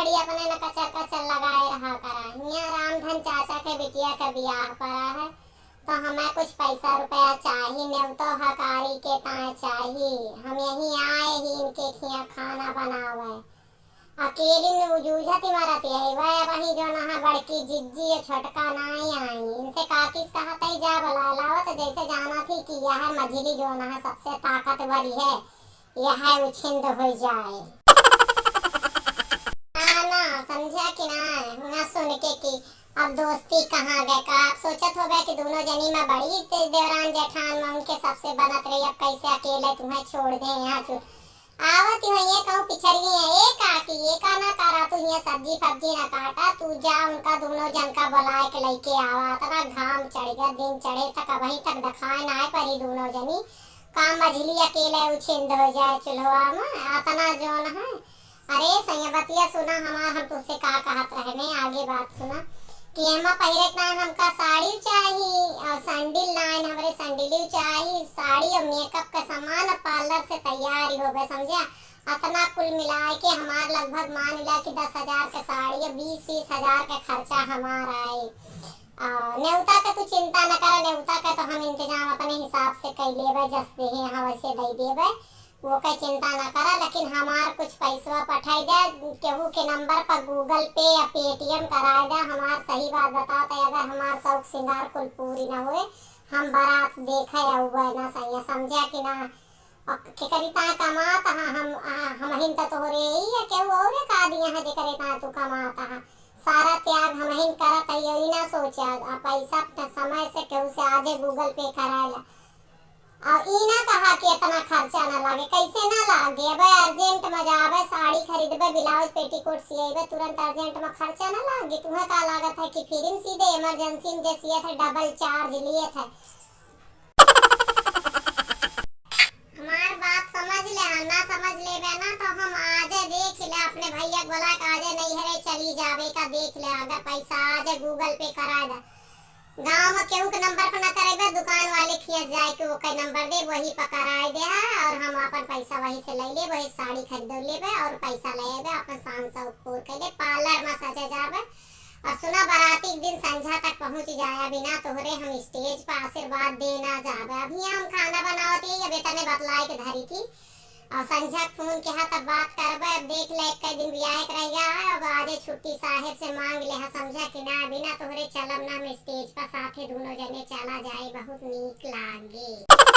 गाड़ी अपने न कचर कचर लगाए रहा करा। यहाँ रामधन चाचा के बिटिया का बियाह पड़ा है, तो हमें कुछ पैसा रुपया चाहिए, न्योतो हकारी के ताए चाहिए। हम यहीं आए ही इनके खिया खाना बनावे। अकेली ने जूझती मारती है वह वही जो ना बड़की जिज्जी है छोटका नाई आई। इनसे काकिस कहा तई जा बुला लाओ, तो जैसे जाना थी कि यह मझली जो ना सबसे ताकतवरी है, यह उछिंद हो जाए। ना समझा कि ना सुन के कि अब दोस्ती कहाँ गए का। आप सोचत हो गए कि दोनों जनी में बड़ी देवरान जेठान में उनके सबसे बनत रही। अब कैसे अकेले तुम्हें छोड़ दे यहाँ आवत हो ये कहूँ पिछड़ी है ए काकी ये का ना करा तू ये सब्जी फब्जी ना काटा, तू जा उनका दोनों जन का बुलाए के लेके आवा। इतना घाम चढ़ गया, दिन चढ़े तक वहीं तक दिखाए ना है परी दोनों जनी काम मझली अकेले उछिंद हो जाए चुल्हा में इतना जो न है। अरे सैयबतिया सुना हम तुझसे का कहत रहने आगे बात सुना कि एमा पहिरे ना हमका साड़ी चाहिए और सैंडल लाइन हमरे सैंडल चाहिए, साड़ी और मेकअप का सामान पार्लर से तैयार हो गए समझा। इतना कुल मिला के हमार लगभग मान लिया कि 10,000 का साड़ी और 20-30 हजार का खर्चा हमारा आए। न्योता का तू चिंता न कर, न्योता का तो हम इंतजाम अपने हिसाब से कर लेबे, जस देहे यहाँ वैसे दे देबे, वो का चिंता न करा। लेकिन हमार कुछ पैसा पठाई दे केहू के नंबर पर गूगल पे या पेटीएम करा दे। हमार सही बात बताते अगर हमार शौक श्रृंगार कुल पूरी न हुए हम बारात देखे हुए ना सही समझा कि ना। के करिता कमाता हम हिन तो हो रे ही केहू और का दिया है जे करिता तू कमाता है सारा त्याग हम हिन करत है यही ना सोचा पैसा समय से केहू से आजे गूगल पे कराएला और ई ना कहा कि इतना खर्चा ना लागे, कैसे ना लागे। अब अर्जेंट में जावे साड़ी खरीदबे ब्लाउज पेटीकोट सिएबे तुरंत अर्जेंट में खर्चा ना लागे। तुम्हें का लागत है कि फिर सीधे इमरजेंसी में जे सिए थे डबल चार्ज लिए थे। हमार बात समझ ले, ना समझ लेबे ना तो हम आजे देख ले अपने भैया बोला कि आजे नहीं है चली जावे का देख ले अगर पैसा आजे गूगल पे करा दे। गांव में केहू के नंबर पर न करेबे दुकान वाले खियस जाए के वो का नंबर दे वही पकड़ाए दे है और हम अपन पैसा वही से ले ले वही साड़ी खरीद लेबे और पैसा लेबे अपन शान से ऊपर के ले पार्लर में सजे जाबे। और सुना बाराती एक दिन संझा तक पहुंच जाया बिना तोहरे हम स्टेज पर आशीर्वाद देना जाबे। अभी हम खाना बनावते ये बेटा ने बतलाए के धरी थी और संझा फोन के हाथ बात करबे। अब देख ले कई दिन ब्याह कर गया है अब आजे छुट्टी साहेब से मांग ले है समझा कि ना बिना तोहरे चलब ना हम स्टेज पर साथे दोनों जने चला जाए बहुत नीक लागे।